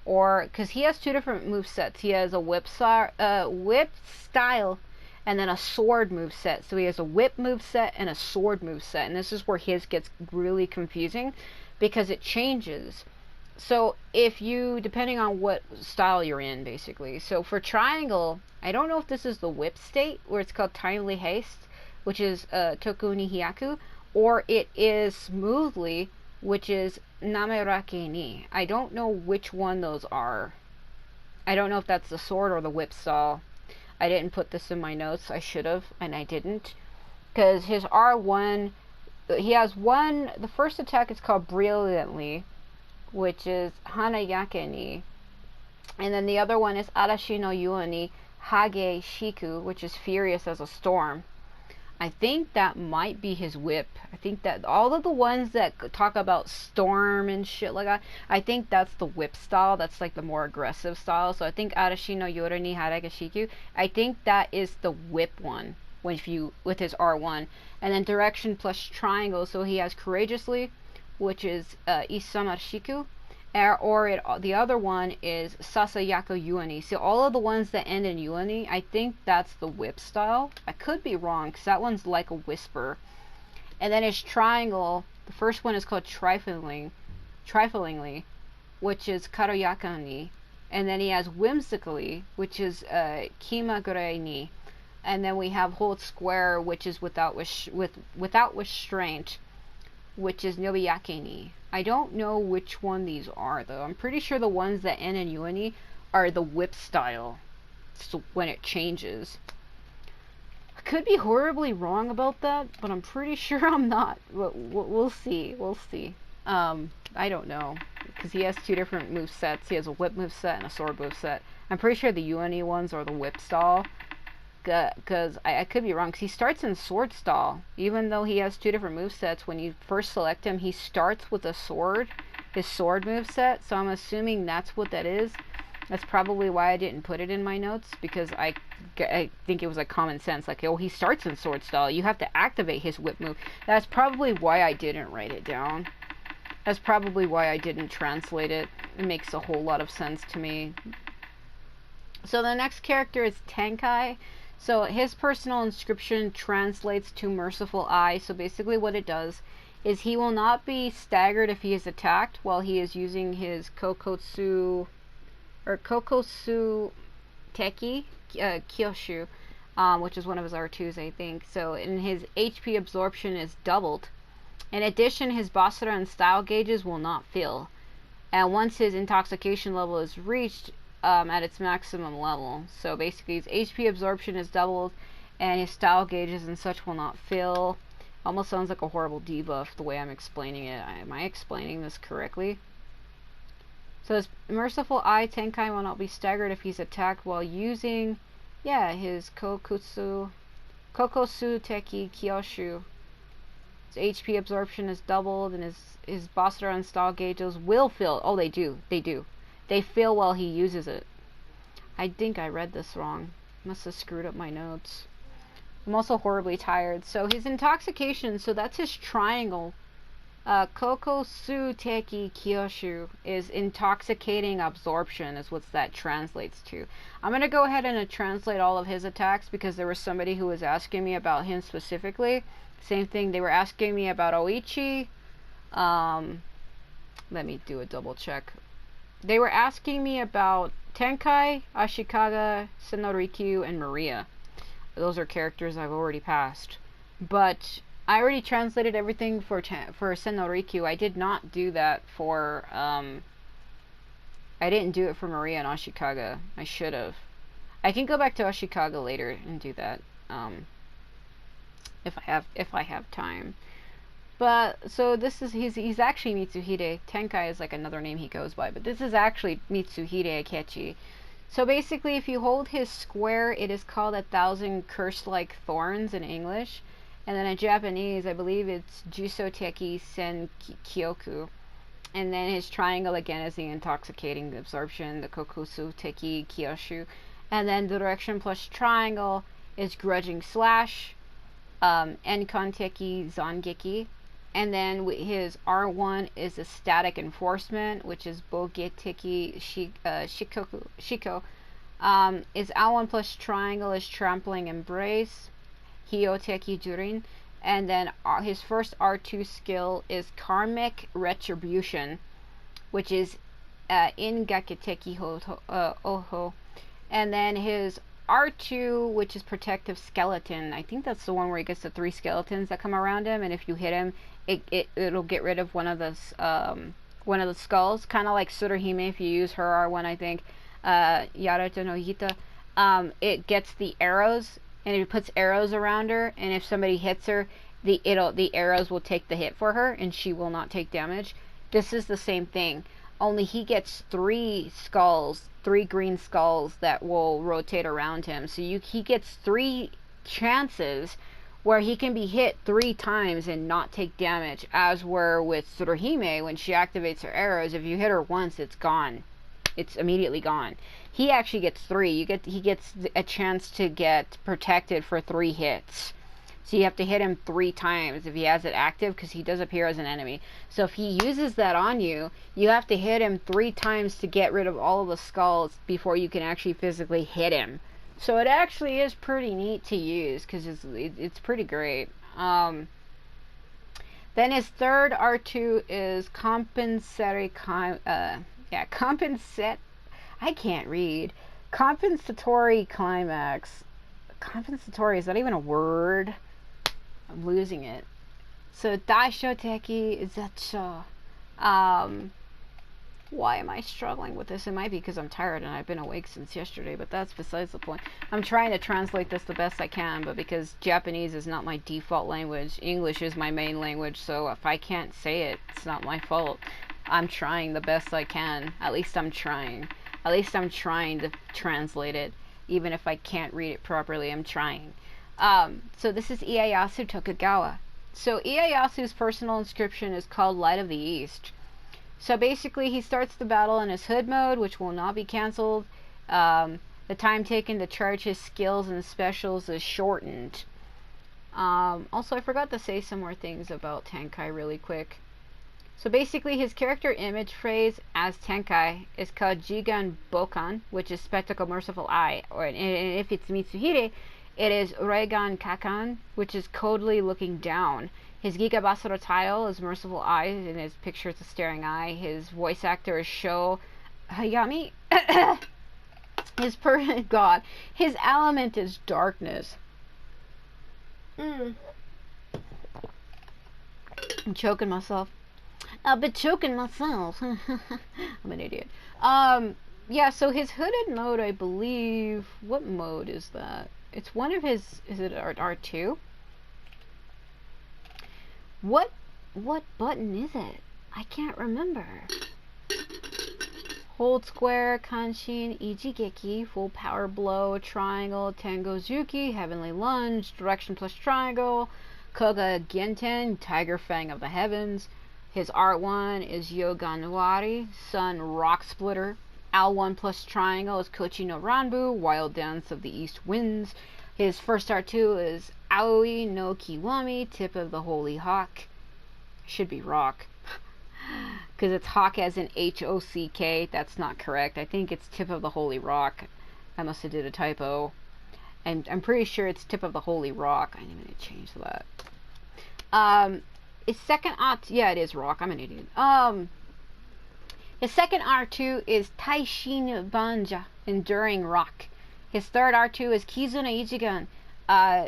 or because he has two different movesets. He has a whip style and then a sword moveset. So he has a whip moveset and a sword moveset, and this is where his gets really confusing because it changes. So if you, depending on what style you're in, basically. So for triangle, I don't know if this is the whip state, where it's called Timely Haste, which is Toku ni Hyaku, or it is Smoothly, which is Namerake ni. I don't know which one those are. I don't know if that's the sword or the whip style. I didn't put this in my notes. I should have, and I didn't. Because his R1, he has one, the first attack is called Brilliantly, which is Hanayake ni. And then the other one is Arashi no Yua ni Hage Shiku, which is Furious as a Storm. I think that might be his whip. I think that all of the ones that talk about storm and shit like that, I think that's the whip style. That's like the more aggressive style. So I think Arashi no Yura ni Hage Shiku, I think that is the whip one with his R1. And then direction plus triangle, so he has Courageously, which is Isamar Shiku, the other one is Sasayaku Yuani. So all of the ones that end in Yuani, I think that's the whip style. I could be wrong, because that one's like a whisper. And then his triangle, the first one is called Triflingly, which is Karoyaka ni. And then he has Whimsically, which is Kimagure ni. And then we have Hold Square, which is without restraint, which is Nobiyake ni. I don't know which one these are, though. I'm pretty sure the ones that end in Yuani are the whip style, so when it changes. I could be horribly wrong about that, but I'm pretty sure I'm not. We'll see. We'll see. I don't know, because he has two different movesets. He has a whip moveset and a sword moveset. I'm pretty sure the Yuani ones are the whip style, because I could be wrong, because he starts in sword style. Even though he has two different movesets, when you first select him, he starts with a sword, his sword moveset, so I'm assuming that's what that is. That's probably why I didn't put it in my notes, because I think it was like common sense, like, oh, he starts in sword style, you have to activate his whip move. That's probably why I didn't write it down. That's probably why I didn't translate it. It makes a whole lot of sense to me. So the next character is Tenkai. So his personal inscription translates to Merciful Eye. So basically what it does is he will not be staggered if he is attacked while he is using his Kokotsu Teki Kyoshu, which is one of his R2s, I think. So in his HP absorption is doubled. In addition, his Basara and style gauges will not fill. And once his intoxication level is reached at its maximum level, so basically his HP absorption is doubled and his style gauges and such will not fill. Almost sounds like a horrible debuff the way I'm explaining it. Am I explaining this correctly? So his Merciful Eye Tenkai will not be staggered if he's attacked while using, his Kokosu Teki Kyoshu. His HP absorption is doubled and his Basara and style gauges will fill. Oh, they do. They fill while he uses it. I think I read this wrong. Must have screwed up my notes. I'm also horribly tired. So his intoxication, so that's his triangle. Kokosu Teki Kyoshu is intoxicating absorption is what that translates to. I'm going to go ahead and translate all of his attacks because there was somebody who was asking me about him specifically. Same thing, they were asking me about Oichi. Let me do a double check. They were asking me about Tenkai, Ashikaga, Senorikyu, and Maria. Those are characters I've already passed. But I already translated everything for Senorikyu. I did not do that for, I didn't do it for Maria and Ashikaga. I should have. I can go back to Ashikaga later and do that, if I have time. But so this is he's actually Mitsuhide. Tenkai is like another name he goes by, but this is actually Mitsuhide Akechi. So basically, if you hold his square, it is called 1,000 curse-like thorns in English, and then in Japanese, I believe it's Jusoteki Sen Kyoku. And then his triangle again is the intoxicating absorption, the Kokusu Teki Kyoshu, and then the direction plus triangle is grudging slash, Enkon Teki Zangeki. And then his R1 is a static enforcement, which is Bogeteki Shiko. His L1 plus triangle is trampling embrace, Hioteki Jurin. And then his first R2 skill is karmic retribution, which is Ingaketeki Oho. And then his R2, which is protective skeleton. I think that's the one where he gets the 3 skeletons that come around him, and if you hit him, it'll get rid of one of the skulls, kind of like Tsuruhime if you use her R1, I think. Anata No Uta. It gets the arrows, and it puts arrows around her, and if somebody hits her, the arrows will take the hit for her, and she will not take damage. This is the same thing, only he gets 3 skulls, 3 green skulls that will rotate around him. So he gets 3 chances where he can be hit 3 times and not take damage, as were with Tsuruhime when she activates her arrows. If you hit her once, it's gone. It's immediately gone. He actually gets 3. He gets a chance to get protected for 3 hits. So you have to hit him 3 times if he has it active, because he does appear as an enemy. So if he uses that on you, you have to hit him 3 times to get rid of all of the skulls before you can actually physically hit him. So it actually is pretty neat to use, because it's pretty great. Then his third R2 is compensatory climax. Compensatory, is that even a word? I'm losing it. So Daishoteki Zetsu. Why am I struggling with this? It might be because I'm tired and I've been awake since yesterday, but that's besides the point. I'm trying to translate this the best I can, but because Japanese is not my default language, English is my main language, so if I can't say it, it's not my fault. I'm trying the best I can. At least I'm trying. At least I'm trying to translate it. Even if I can't read it properly, I'm trying. So this is Ieyasu Tokugawa. So Ieyasu's personal inscription is called Light of the East. So basically he starts the battle in his hood mode, which will not be cancelled. The time taken to charge his skills and specials is shortened. Also, I forgot to say some more things about Tenkai really quick. So basically his character image phrase as Tenkai is called Jigan Bokan, which is Spectacle Merciful Eye. And if it's Mitsuhide, It is Reigan Kakan, which is coldly looking down. His Gigabasara title is Merciful Eyes, and his picture is a staring eye. His voice actor is Sho Hayami. God. His element is darkness. I'm choking myself. I've been choking myself. I'm an idiot. Yeah, so his hooded mode, I believe... What mode is that? It's one of his... Is it R2? What button is it? I can't remember. Hold square, Kanshin, Ijigeki, full power blow, triangle, Tengozuki, heavenly lunge, direction plus triangle, Koga Genten, tiger fang of the heavens. His R1 is Yoga Nuari, sun rock splitter. L1 plus triangle is Kochi no Ranbu, wild dance of the east winds. His first R2 is Aoi no Kiwami, tip of the holy hawk. Should be rock. Because it's hawk as in H-O-C-K. That's not correct. I think it's tip of the holy rock. I must have did a typo. And I'm pretty sure it's tip of the holy rock. I'm going to change that. His second yeah, it is rock. I'm an idiot. His second R2 is Taishin Banja, enduring rock. His third R2 is Kizuna Ichigan,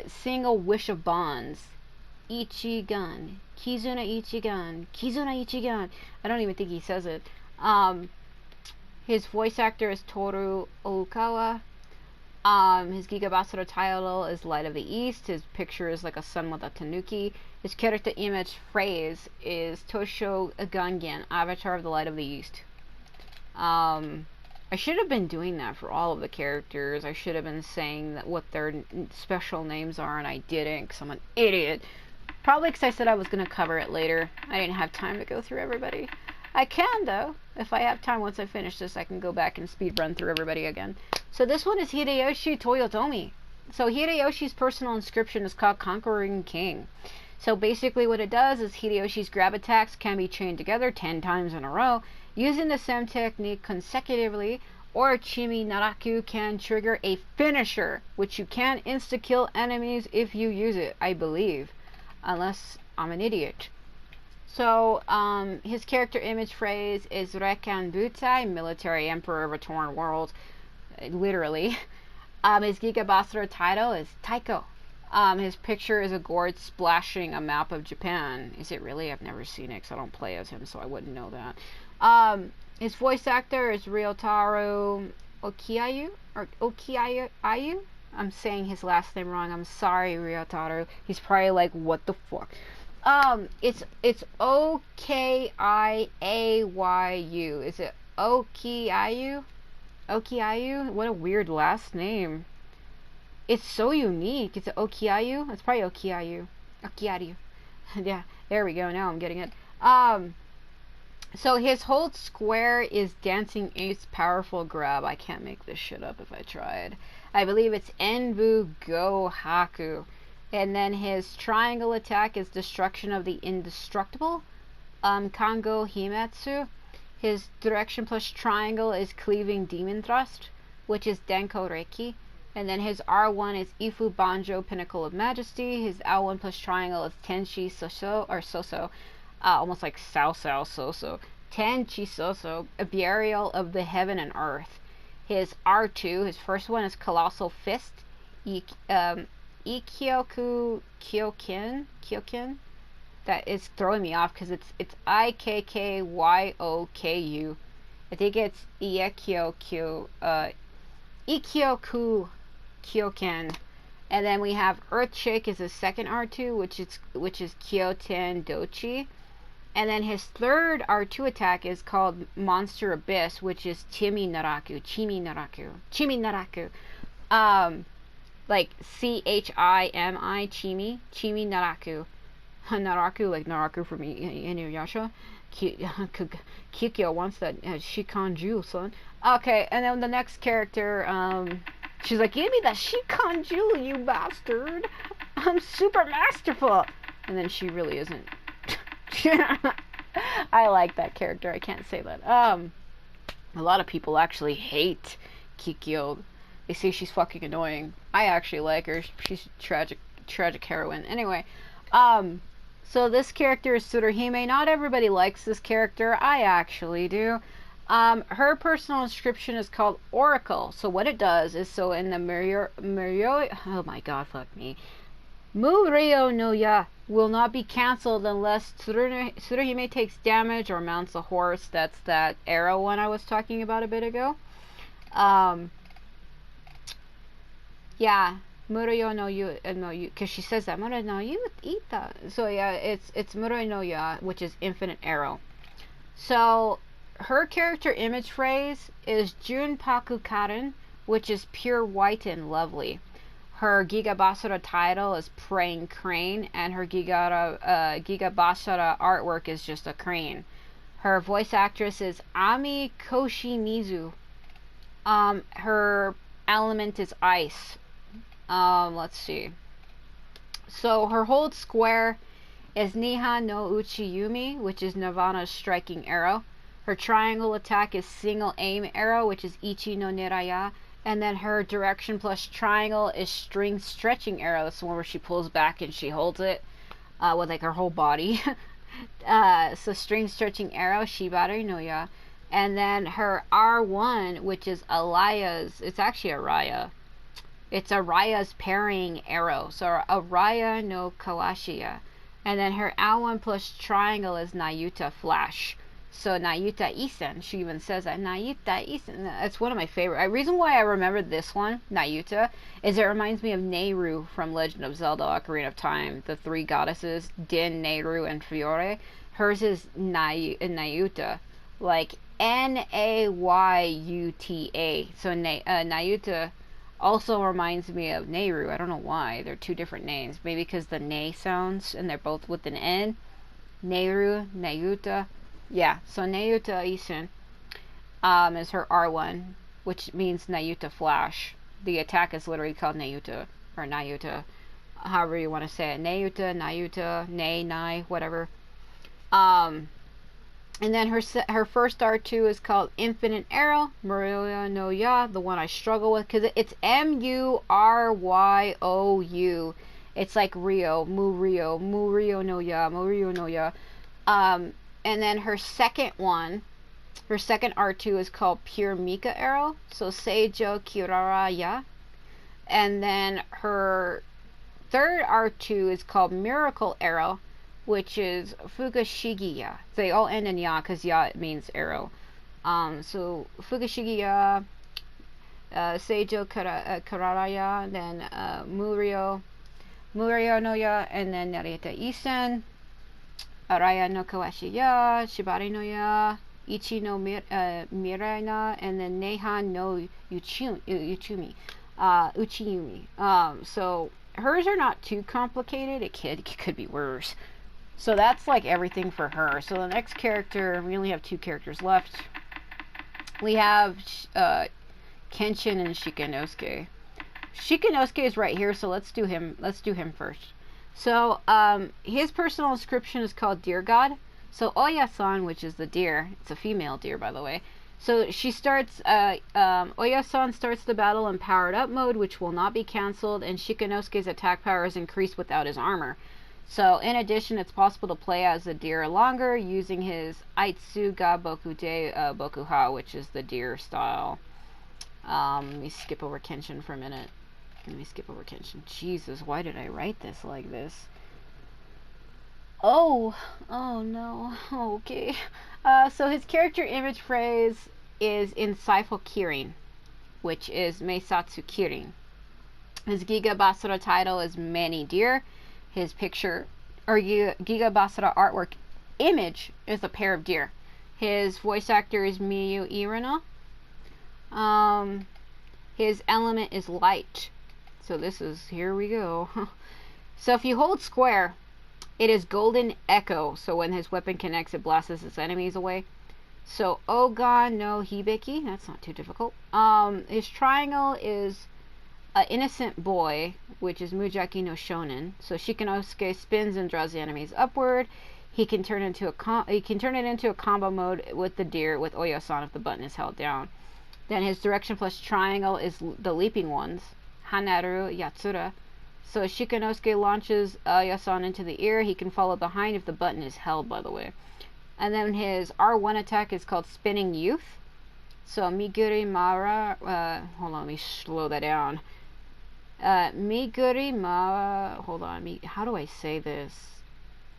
single wish of bonds. Ichigan. Kizuna Ichigan. Kizuna Ichigan. I don't even think he says it. His voice actor is Toru Okawa. His Gigabasara title is Light of the East. His picture is like a sun with a tanuki. His character image phrase is Tosho Gangen, Avatar of the Light of the East. I should have been doing that for all of the characters. I should have been saying that what their special names are, and I didn't, because I'm an idiot. Probably because I said I was going to cover it later. I didn't have time to go through everybody. I can, though. If I have time once I finish this, I can go back and speed run through everybody again. So this one is Hideyoshi Toyotomi. So Hideyoshi's personal inscription is called Conquering King. So basically what it does is Hideyoshi's grab attacks can be chained together 10 times in a row using the same technique consecutively, or Chimi Naraku can trigger a finisher, which you can insta-kill enemies if you use it, I believe. Unless I'm an idiot. So, his character image phrase is Rekan Butai, military emperor of a torn world. Literally. His Gigabasara title is Taiko. His picture is a gourd splashing a map of Japan. Is it really? I've never seen it because I don't play as him, so I wouldn't know that. His voice actor is Ryotaro Okiayu, or Okiayu? I'm saying his last name wrong. I'm sorry, Ryotaro. He's probably like, what the fuck? It's O-K-I-A-Y-U. Is it Okiayu? Okiayu? What a weird last name. It's so unique. Is it Okiayu? It's probably Okiayu. Okiayu. Yeah, there we go. Now I'm getting it. So his hold square is Dancing Ace Powerful Grab. I can't make this shit up if I tried. I believe it's Enbu Go Haku. And then his triangle attack is Destruction of the Indestructible. Kango Himetsu. His direction plus triangle is Cleaving Demon Thrust, which is Denko Reiki. And then his R1 is Ifu Banjo Pinnacle of Majesty. His L1 plus triangle is Tenchi Soso, or Soso. Almost like Sao Soso. Tenchi Soso, a burial of the heaven and earth. His R2, his first one is Colossal Fist. Ikyoku Kyokin. That is throwing me off because it's Ikkyoku. I think it's Ikkyoku Kyoken. And then we have Earthshake is his second R2, which is Kyoten Dochi. And then his third R2 attack is called Monster Abyss, which is Chimi Naraku. Like C-H-I-M-I, Chimi Naraku. Naraku, like Naraku from Inuyasha. Kikyo wants that Shikanju, son. Okay, and then the next character, she's like, give me that Shikanju, you bastard. I'm super masterful. And then she really isn't. I like that character. I can't say that. A lot of people actually hate Kikyo. They say she's fucking annoying. I actually like her. She's tragic heroine. Anyway, so this character is Tsuruhime. Not everybody likes this character. I actually do. Her personal inscription is called Oracle. So what it does is, so in the oh my god, fuck me. Muryo no Ya will not be cancelled unless Tsuruhime takes damage or mounts a horse. That's that arrow one I was talking about a bit ago. Yeah, Muryo no Yu, because she says that Muryo no Uta. So yeah, it's Muryo no Ya, which is infinite arrow. So her character image phrase is Junpaku Karen, which is pure white and lovely. Her Gigabasara title is Praying Crane, and her Gigabasara artwork is just a crane. Her voice actress is Ami Koshimizu. Her element is ice. Let's see. So her hold square is Niha no Uchiyumi, which is Nirvana's striking arrow. Her triangle attack is single aim arrow, which is Ichi no Neraya. And then her direction plus triangle is string stretching arrow. That's the one where she pulls back and she holds it with like her whole body. So string stretching arrow, Shibari no Ya. And then her R1, which is Araya's, it's actually Araya. It's Araya's parrying arrow. So Araya no Kawashiya. And then her L1 plus triangle is Nayuta Flash. So Nayuta Isen, she even says that. Nayuta Isen, that's one of my favorite. The reason why I remember this one, Nayuta, is it reminds me of Nehru from Legend of Zelda Ocarina of Time. The three goddesses, Din, Nehru, and Fiore. Hers is Nayuta, like Nayuta. So Nayuta also reminds me of Nehru. I don't know why. They're two different names. Maybe because the Nay sounds, and they're both with an N. Nehru, Nayuta. Yeah, so Nayuta Isen is her R1, which means Nayuta Flash. The attack is literally called Nayuta, or Nayuta, however you want to say it. Nayuta, Nayuta, Nai, whatever. And then her first R2 is called Infinite Arrow, Muryo no Ya, the one I struggle with, because it's Muryu. It's like Ryo no Ya, Muryo no Ya. And then her second one, her second R2 is called Pure Mika Arrow, so Seijo Kirara Ya. And then her third R2 is called Miracle Arrow, which is Fugashigi Ya. They all end in Ya because Ya means arrow. So Fugashigi Ya, Seijo Kirara Ya, then Muryo no Ya, and then Narita Isen. Araya no Kawashi Ya, Shibari no Ya, Ichi no Mirai na, and then Neha no Uchiyumi. So hers are not too complicated. It could be worse. So that's like everything for her. So the next character, we only have two characters left. We have Kenshin and Shikanosuke. Shikanosuke is right here, so let's do him first. So, his personal inscription is called Deer God. So, Oya-san, which is the deer, it's a female deer, by the way. So, she starts, Oya-san starts the battle in powered up mode, which will not be cancelled, and Shikanosuke's attack power is increased without his armor. So, in addition, it's possible to play as the deer longer, using his Aitsu ga Bokude Bokuha, which is the deer style. Let me skip over Kenshin for a minute. Jesus, why did I write this like this? Oh no. Okay. So his character image phrase is Insightful Kirin, which is Meisatsu Kirin. His Gigabasara title is Many Deer. His picture, or Gigabasara artwork image, is a pair of deer. His voice actor is Miyu Irano. His element is light. So this is, here we go. So if you hold square, it is Golden Echo. So when his weapon connects, it blasts his enemies away. So Oga no Hibiki, that's not too difficult. His triangle is Innocent Boy, which is Mujaki no Shonen. So Shikanosuke spins and draws the enemies upward. He can turn it into a combo mode with the deer with Oya-san if the button is held down. Then his direction plus triangle is the leaping ones. Hanaru Yatsura. So as Shikanosuke launches Yasan into the air, he can follow behind if the button is held, by the way. And then his R1 attack is called Spinning Youth. So Miguri Mara, hold on, let me slow that down. Miguri Mara, hold on, how do I say this?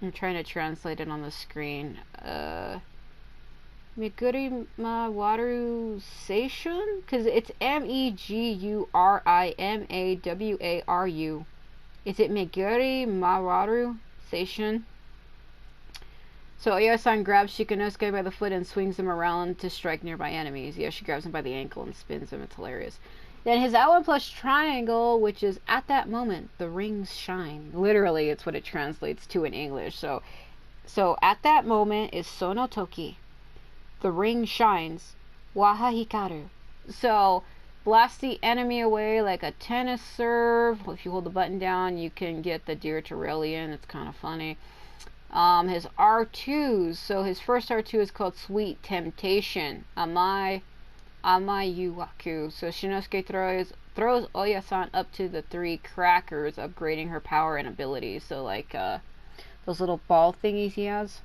I'm trying to translate it on the screen. Miguri Mawaru Seishun? Because it's Megurimawaru. Is it Miguri Mawaru Seishun? So Oyasan grabs Shikanosuke by the foot and swings him around to strike nearby enemies. Yeah, she grabs him by the ankle and spins him. It's hilarious. Then his L1 plus triangle, which is at that moment, the rings shine. Literally, it's what it translates to in English. So at that moment is Sono Toki. The ring shines. Waha Hikaru. So blast the enemy away like a tennis serve. If you hold the button down, you can get the deer to reel you in. It's kind of funny. His R2s, so his first R2 is called Sweet Temptation. Amai Yuwaku. So Shinosuke throws Oyasan up to the 3 crackers, upgrading her power and abilities. So like those little ball thingies he has.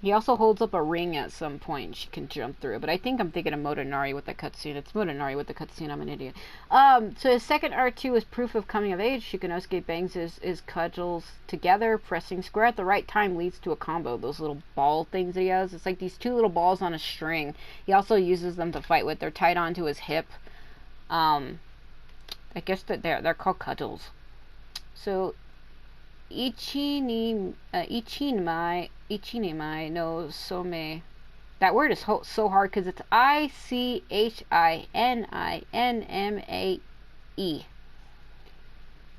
He also holds up a ring at some point she can jump through. But I think I'm thinking of Motonari with the cutscene. It's Motonari with the cutscene. I'm an idiot. So his second R2 is proof of coming of age. Shikanosuke bangs his cudgels together. Pressing square at the right time leads to a combo. Those little ball things that he has. It's like these 2 little balls on a string. He also uses them to fight with. They're tied onto his hip. I guess that they're called cudgels. So Ichinimai no Some. That word is so hard because it's Ichinimame. I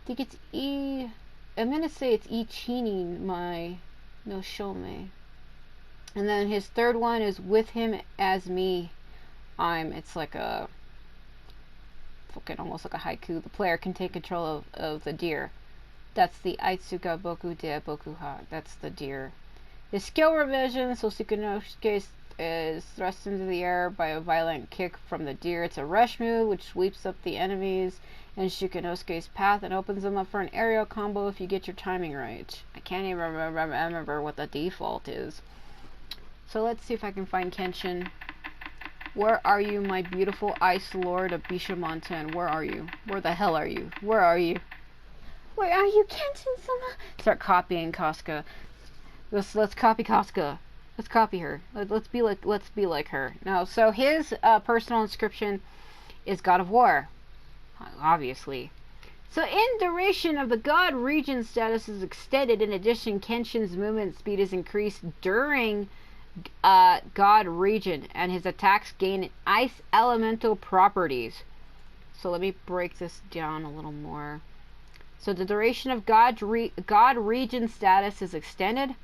think it's E. I'm going to say it's Ichinimai no Some. And then his third one is with him as me. It's like a fucking almost like a haiku. The player can take control of the deer. That's the Aitsuka Boku de Bokuha. That's the deer. His skill revision, so Shikanosuke is thrust into the air by a violent kick from the deer. It's a rush move, which sweeps up the enemies in Shikanosuke's path and opens them up for an aerial combo if you get your timing right. I can't even remember what the default is. So let's see if I can find Kenshin. Where are you, my beautiful ice lord of Bishamonten? Where are you? Where the hell are you? Where are you? Where are you, Kenshin-sama? Start copying Casca. Let's copy Casca. Let's copy her. Let's be like her. No, so his personal inscription is God of War, obviously. So in duration of the God region status is extended. In addition, Kenshin's movement speed is increased during God region, and his attacks gain ice elemental properties. So let me break this down a little more. So the duration of God region status is extended.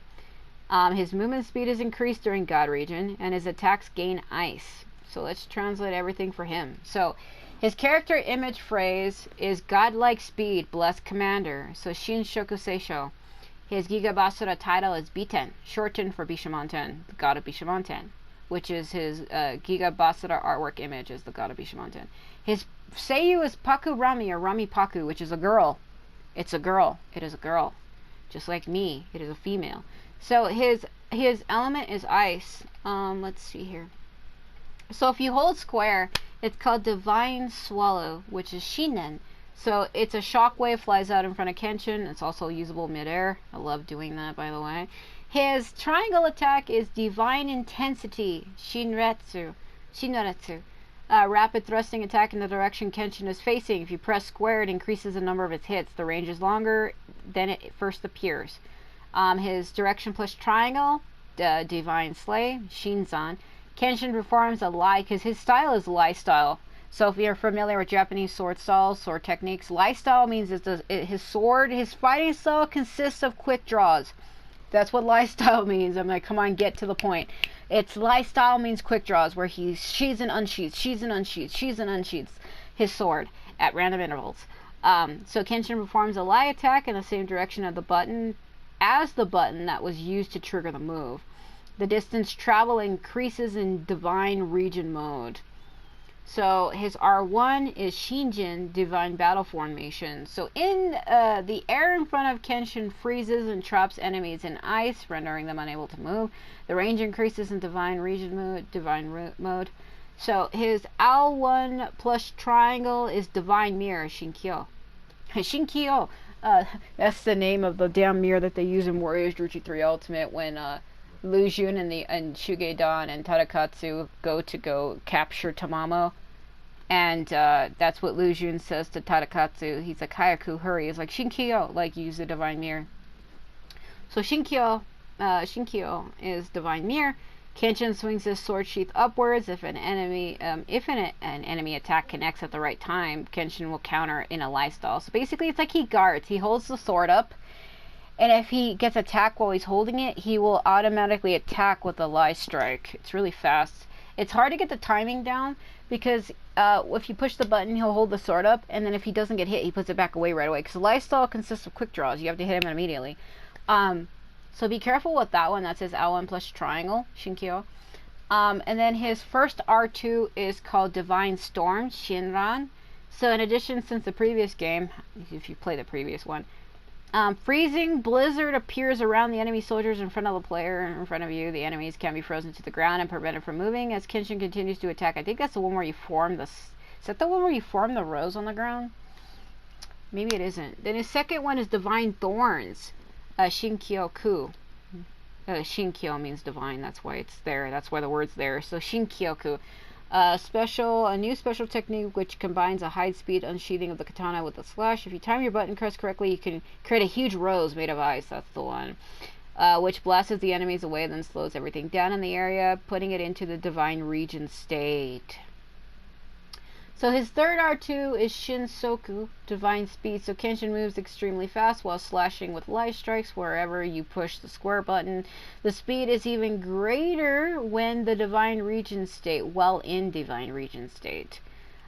His movement speed is increased during God region, and his attacks gain ice. So let's translate everything for him. So his character image phrase is godlike speed, blessed commander. So Shin Shoku Seisho. His Giga Basura title is Biten, shortened for Bishamonten, the god of Bishamonten, which is his Giga Basura artwork image is the god of Bishamonten. His Seiyu is Paku Rami, or Rami Paku, which is a girl. It's a girl. It is a girl. Just like me, it is a female. So his element is ice. Let's see here. So if you hold square, it's called Divine Swallow, which is Shinen. So it's a shockwave, flies out in front of Kenshin. It's also usable midair. I love doing that, by the way. His triangle attack is Divine Intensity, Shinretsu. Rapid thrusting attack in the direction Kenshin is facing. If you press square, it increases the number of its hits. The range is longer than it first appears. His direction plus triangle, Divine Slay, Shinzan. Kenshin performs a Lai, because his style is Lai style. So if you're familiar with Japanese sword styles, sword techniques, Lai style means his fighting style consists of quick draws. That's what Lai style means. I'm like, come on, get to the point. It's Lai style means quick draws, where he sheathes and unsheathes his sword at random intervals. So Kenshin performs a Lai attack in the same direction of the button as the button that was used to trigger the move. The distance traveled increases in Divine Region mode. So his R1 is Shinjin, Divine Battle Formation. So in the air in front of Kenshin freezes and traps enemies in ice, rendering them unable to move. The range increases in Divine Region mode. So his L1 plus triangle is Divine Mirror, Shinkyo. Shinkyo. That's the name of the damn mirror that they use in Warriors Druchi 3 Ultimate when Lu Jun and Shugedan and Tadakatsu go capture Tamamo. And that's what Lu Jun says to Tadakatsu. He's like, Hayaku, hurry. He's like, Shinkyo, like use the Divine Mirror. So Shinkyo is Divine Mirror. Kenshin swings his sword sheath upwards. If an enemy attack connects at the right time, Kenshin will counter in a lifestyle. So basically, it's like he guards. He holds the sword up, and if he gets attacked while he's holding it, he will automatically attack with a life strike. It's really fast. It's hard to get the timing down because if you push the button, he'll hold the sword up, and then if he doesn't get hit, he puts it back away right away. Because the lifestyle consists of quick draws. You have to hit him immediately. So be careful with that one. That's his L1 plus triangle, Shinkyo. And then his first R2 is called Divine Storm, Shinran. So in addition, since the previous game, if you play the previous one, freezing blizzard appears around the enemy soldiers in front of the player. In front of you, the enemies can be frozen to the ground and prevented from moving as Kenshin continues to attack. I think that's the one where you form the... Is that the one where you form the rows on the ground? Maybe it isn't. Then his second one is Divine Thorns. Shinkyoku. Shinkyo means divine, that's why it's there. That's why the word's there. So Shinkyoku. A new special technique which combines a high speed unsheathing of the katana with a slash. If you time your button press correctly, you can create a huge rose made of ice. That's the one. Which blasts the enemies away, then slows everything down in the area, putting it into the Divine Region state. So his third R2 is Shinsoku, Divine Speed. So Kenshin moves extremely fast while slashing with life strikes wherever you push the square button. The speed is even greater when the Divine Region state, while in Divine Region state.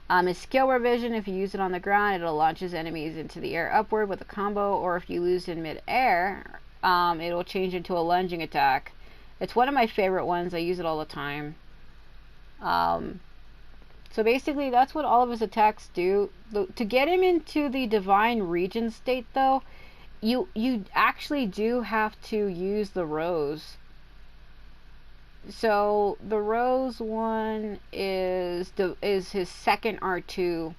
His skill revision, if you use it on the ground, it'll launch his enemies into the air upward with a combo, or if you lose in mid-air, it'll change into a lunging attack. It's one of my favorite ones. I use it all the time. So basically, that's what all of his attacks do. To get him into the Divine Region state, though, you actually do have to use the Rose. So the Rose one is his second R2,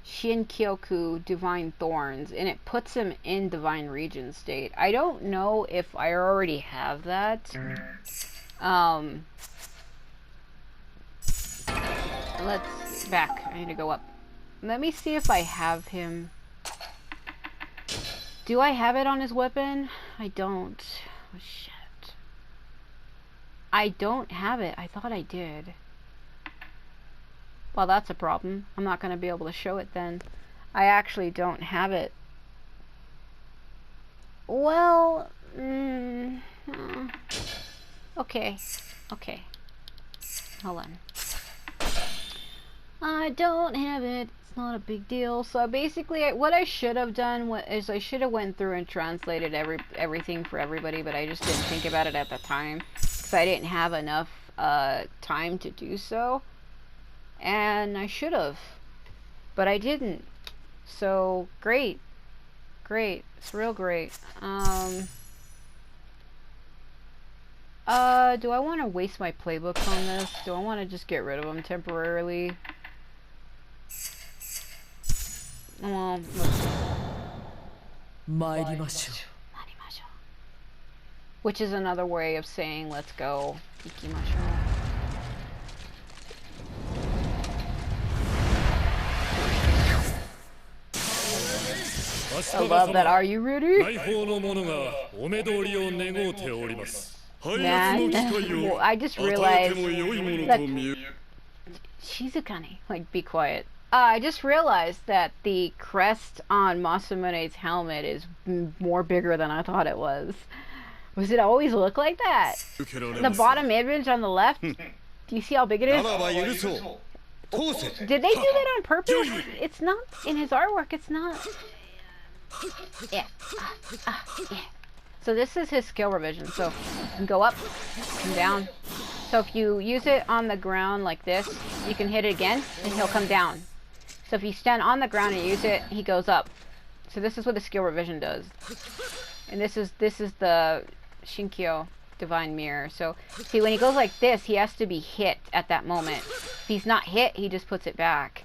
Shinkyoku, Divine Thorns, and it puts him in Divine Region state. I don't know if I already have that. Let's back. I need to go up. Let me see if I have him. Do I have it on his weapon? I don't. Oh, shit. I don't have it. I thought I did. Well, that's a problem. I'm not going to be able to show it then. I actually don't have it. Well, okay. Okay. Hold on. I don't have it. It's not a big deal. So basically, what I should have done is I should have went through and translated everything for everybody, but I just didn't think about it at the time because I didn't have enough time to do so. And I should have, but I didn't. So great, great. It's real great. Do I want to waste my playbooks on this? Do I want to just get rid of them temporarily? Well, which is another way of saying let's go. Ikimashou. I love that. Are you ready? Man, well, I just realized that Shizukane, like, be quiet. I just realized that the crest on Masamune's helmet is more bigger than I thought it was. Was it always look like that? The bottom image on the left, do you see how big it is? Did they do that on purpose? It's not in his artwork. It's not. Yeah. Yeah. So this is his skill revision. So you can go up, come down, So if you use it on the ground like this, you can hit it again, and he'll come down. So if you stand on the ground and use it, he goes up. So this is what the skill revision does. And this is the Shinkyo Divine Mirror. So see, when he goes like this, he has to be hit at that moment. If he's not hit, he just puts it back.